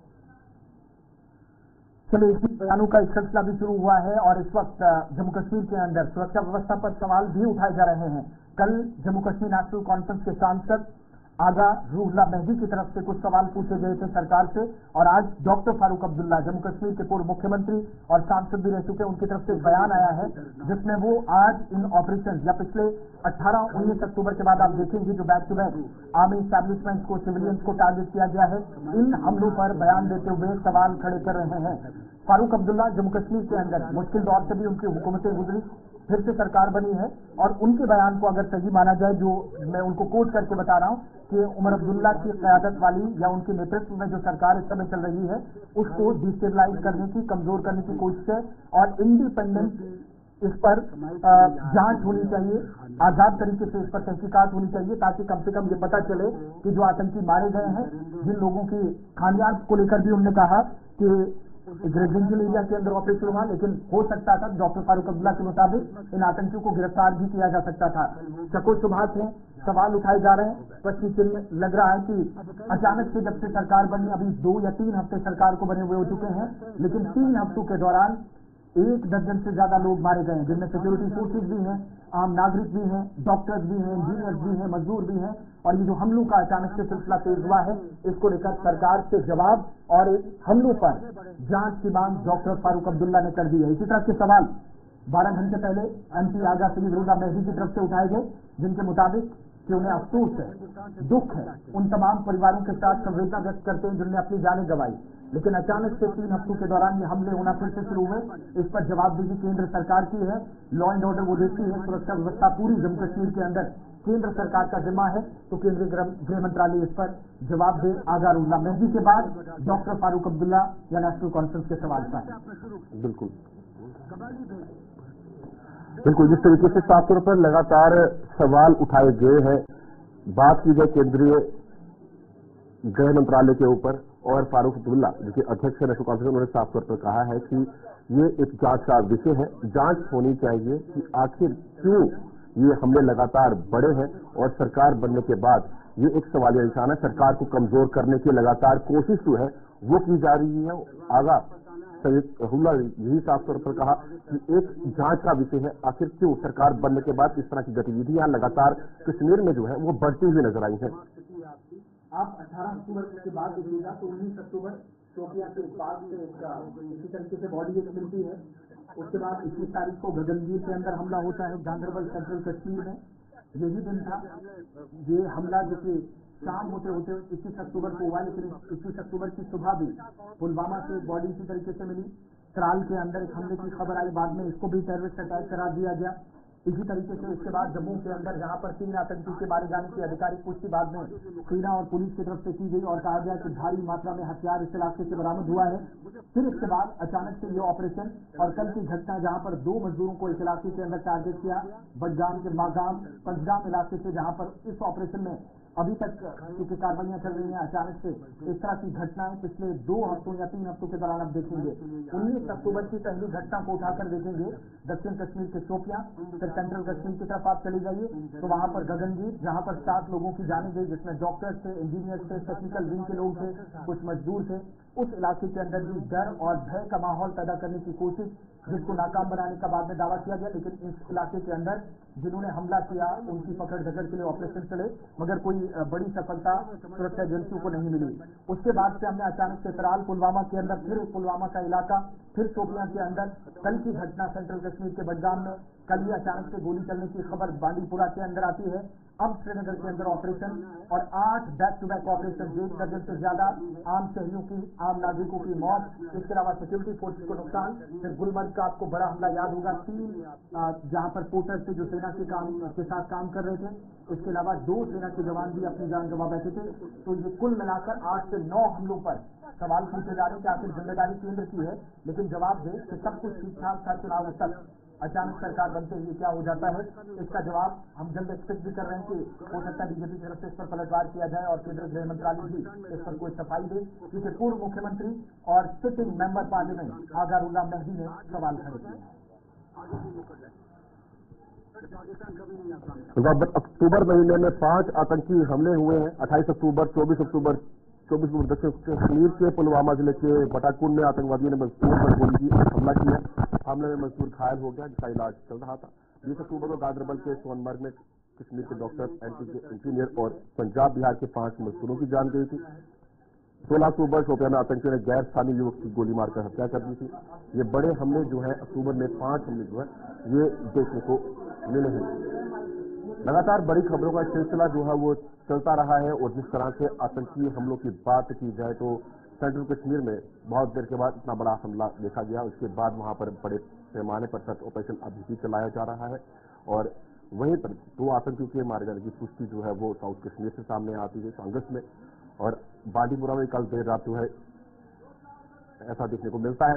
चलिए, इस बयानों का एक सिलसिला भी शुरू हुआ है और इस वक्त जम्मू कश्मीर के अंदर सुरक्षा व्यवस्था पर सवाल भी उठाए जा रहे हैं। कल जम्मू कश्मीर नेशनल कॉन्फ्रेंस के सांसद आगा रूहुल्लाह मेहदी की तरफ से कुछ सवाल पूछे गए थे सरकार से, और आज डॉक्टर फारूक अब्दुल्ला, जम्मू कश्मीर के पूर्व मुख्यमंत्री और सांसद भी रह चुके, उनकी तरफ से एक बयान आया है जिसमें वो आज इन ऑपरेशन या पिछले 18-19 अक्टूबर के बाद आप देखेंगे जो back to back army establishment को, सिविलियंस को टारगेट किया गया है, इन हमलों पर बयान देते हुए सवाल खड़े कर रहे हैं। फारूक अब्दुल्ला जम्मू कश्मीर के अंदर मुश्किल दौर से भी उनकी हुकूमतें गुजरी, फिर से सरकार बनी है, और उनके बयान को अगर सही माना जाए, जो मैं उनको कोट करके बता रहा हूं कि उमर अब्दुल्ला की क़यादत वाली या उनके नेतृत्व में जो सरकार इस समय चल रही है उसको डिस्टेबलाइज करने की, कमजोर करने की कोशिश है, और इंडिपेंडेंट इस पर जांच होनी चाहिए, आजाद तरीके से इस पर तहकीकात होनी चाहिए, ताकि कम से कम ये पता चले कि जो आतंकी मारे गए हैं, जिन लोगों की खानियार को लेकर भी उन्होंने कहा कि रेजिडेंशियल एरिया के अंदर ऑपरेशन हुआ, लेकिन हो सकता था डॉक्टर फारूक अब्दुल्ला के मुताबिक इन आतंकियों को गिरफ्तार भी किया जा सकता था। शको शुबहात हैं, सवाल उठाए जा रहे हैं, प्रश्न चिन्ह लग रहा है कि अचानक से जब से सरकार बनी, अभी 2 या 3 हफ्ते सरकार को बने हुए हो चुके हैं, लेकिन 3 हफ्तों के दौरान 1 दर्जन से ज्यादा लोग मारे गए हैं, जिनमें सिक्योरिटी फोर्सेज भी हैं, आम नागरिक भी हैं, डॉक्टर्स भी हैं, इंजीनियर्स भी हैं, मजदूर भी हैं, और ये जो हमलों का अचानक से सिलसिला तेज हुआ है, इसको लेकर सरकार से जवाब और हमलों पर जांच की मांग डॉक्टर फारूक अब्दुल्ला ने कर दी है। इसी तरह के सवाल 12 घंटे पहले एमपी आगा रूहुल्लाह मेहदी की तरफ से उठाए गए, जिनके मुताबिक कि उन्हें अफसोस है, दुख है, उन तमाम परिवारों के साथ संवेदना व्यक्त करते हैं जिन्होंने अपनी जानें गंवाई, लेकिन अचानक से 3 हफ्तों के दौरान ये हमले होना फिर से शुरू हुए। इस पर जवाबदेही केंद्र सरकार की है, लॉ एंड ऑर्डर वो देखती है, सुरक्षा व्यवस्था पूरी जम्मू कश्मीर के अंदर केंद्र सरकार का जिम्मा है, तो केंद्रीय गृह मंत्रालय इस पर जवाब दे। आगा रूहुल्लाह मेहदी के बाद डॉक्टर फारूक अब्दुल्ला या नेशनल कॉन्फ्रेंस के सवाल पर। बिल्कुल बिल्कुल, जिस तरीके से साफ तौर पर लगातार सवाल उठाए गए हैं, बात की जाए केंद्रीय गृह मंत्रालय के ऊपर, और फारूक अब्दुल्ला जो कि अध्यक्ष है नेशनल कॉन्फ्रेंस, उन्होंने साफ तौर पर कहा है कि ये एक जांच का विषय है, जांच होनी चाहिए कि आखिर क्यों ये हमले लगातार बढ़े हैं, और सरकार बनने के बाद ये एक सवालिया निशान है, सरकार को कमजोर करने की लगातार कोशिश जो है वो की जा रही है। आगा रूहुल्लाह यही साफ तौर पर कहा कि एक जांच का विषय है, आखिर क्यों सरकार बनने के बाद इस तरह की गतिविधियां लगातार कश्मीर में जो है वो बढ़ती हुई नजर आई है। आप 18 अक्टूबर के बाद देखिएगा तो 19 अक्टूबर शोपियां के पास से इसी तरीके से बॉडी एक मिलती है, उसके बाद 21 तारीख को गगनगीर के अंदर हमला होता है गांधरबल सेंट्रल कश्मीर में, यही दिन था ये हमला जो कि शाम होते होते 21 अक्टूबर को हुआ, लेकिन 21 अक्टूबर की सुबह भी पुलवामा से बॉडी इसी तरीके से मिली, त्राल के अंदर एक हमले की खबर आई, बाद में इसको भी टेररिस्ट अटैक करार दिया गया। इसी तरीके से इसके बाद जम्मू के अंदर जहां पर 3 आतंकी के मारे जाने की आधिकारिक पुष्टि बाद में सेना और पुलिस की तरफ से की गई और कहा गया कि भारी मात्रा में हथियार इस इलाके से बरामद हुआ है। फिर इसके बाद अचानक से ये ऑपरेशन, और कल की घटना जहां पर 2 मजदूरों को इस इलाके के अंदर टारगेट किया, बडगाम के मागाम पंचगाम इलाके से, जहां पर इस ऑपरेशन में अभी तक क्योंकि कार्रवाइयां चल रही हैं, अचानक से इस तरह की घटनाएं पिछले 2 हफ्तों या 3 हफ्तों के दौरान आप देखेंगे। 19 अक्टूबर की पहली घटना को उठाकर देखेंगे, दक्षिण कश्मीर के शोपियां, फिर सेंट्रल कश्मीर की तरफ आप चली जाइए तो वहां पर गगनगीर, जहां पर 7 लोगों की जाने गई, जिसमें डॉक्टर्स थे, इंजीनियर्स थे, टेक्निकल विंग के लोग थे, कुछ मजदूर थे। उस इलाके के अंदर भी डर और भय का माहौल पैदा करने की कोशिश, जिसको नाकाम बनाने का बाद में दावा किया गया, लेकिन इस इलाके के अंदर जिन्होंने हमला किया उनकी पकड़ धकड़ के लिए ऑपरेशन चले, मगर कोई बड़ी सफलता सुरक्षा एजेंसियों को नहीं मिली। उसके बाद से हमने अचानक से त्राल पुलवामा के अंदर, फिर पुलवामा का इलाका, फिर शोपियां के अंदर, कल की घटना सेंट्रल कश्मीर के बडगाम में, कल ही अचानक से गोली चलने की खबर बांडीपुरा के अंदर आती है। अब श्रीनगर के अंदर ऑपरेशन और 8 बैक टू बैक ऑपरेशन, 1 दर्जन से ज्यादा आम शहरियों की, आम नागरिकों की मौत, इसके अलावा सिक्योरिटी फोर्सेस को नुकसान। फिर गुलमर्ग का आपको बड़ा हमला याद होगा, 3 जहां पर पोर्टर थे जो सेना के साथ काम कर रहे थे, इसके अलावा 2 सेना के जवान भी अपनी जान गंवा बैठे थे। तो ये कुल मिलाकर 8 से 9 हमलों पर सवाल पूछे जा रहे हैं कि आखिर जिम्मेदारी केंद्र की है, लेकिन जवाब दे कि सब कुछ ठीक ठाक था चुनाव तक, अचानक सरकार बनते हुए क्या हो जाता है, इसका जवाब हम जल्द एक्सपेक्ट भी कर रहे हैं कि हो सकता है बीजेपी की तरफ से इस पर पलटवार किया जाए और केंद्रीय गृह मंत्रालय भी इस पर कोई सफाई दे, क्योंकि पूर्व मुख्यमंत्री और सिटिंग मेंबर पार्लियामेंट आगारुल्लाह मेहदी ने सवाल खड़े किए। अक्टूबर महीने में 5 आतंकी हमले हुए हैं। 28 अक्टूबर, 24 अक्टूबर दक्षिण कश्मीर के पुलवामा जिले के बटाकुंड में आतंकवादियों ने मजदूर पर गोली हमला किया। हमले में मजदूर घायल हो गया, जिसका इलाज चल रहा था। 20 अक्टूबर को गांधरबल के सोनमर्ग में कश्मीर के डॉक्टर, इंजीनियर और पंजाब बिहार के 5 मजदूरों की जान गई थी। 16 अक्टूबर शोपियां में आतंकियों ने गैर स्थानीय युवक की गोली मारकर हत्या कर दी थी। ये बड़े हमले जो है अक्टूबर में 5 हमले जो है ये देखने को मिले हैं। लगातार बड़ी खबरों का सिलसिला जो है वो चलता रहा है और जिस तरह से आतंकी हमलों की बात की जाए तो सेंट्रल कश्मीर में बहुत देर के बाद इतना बड़ा हमला देखा गया। उसके बाद वहां पर बड़े पैमाने पर सर्च ऑपरेशन अभी भी चलाया जा रहा है और वहीं पर 2 आतंकियों के मारे जाने की पुष्टि जो है वो साउथ कश्मीर से सामने आती है कांग्रेस में, और बांडीपुरा में कल देर रात जो है ऐसा देखने को मिलता है।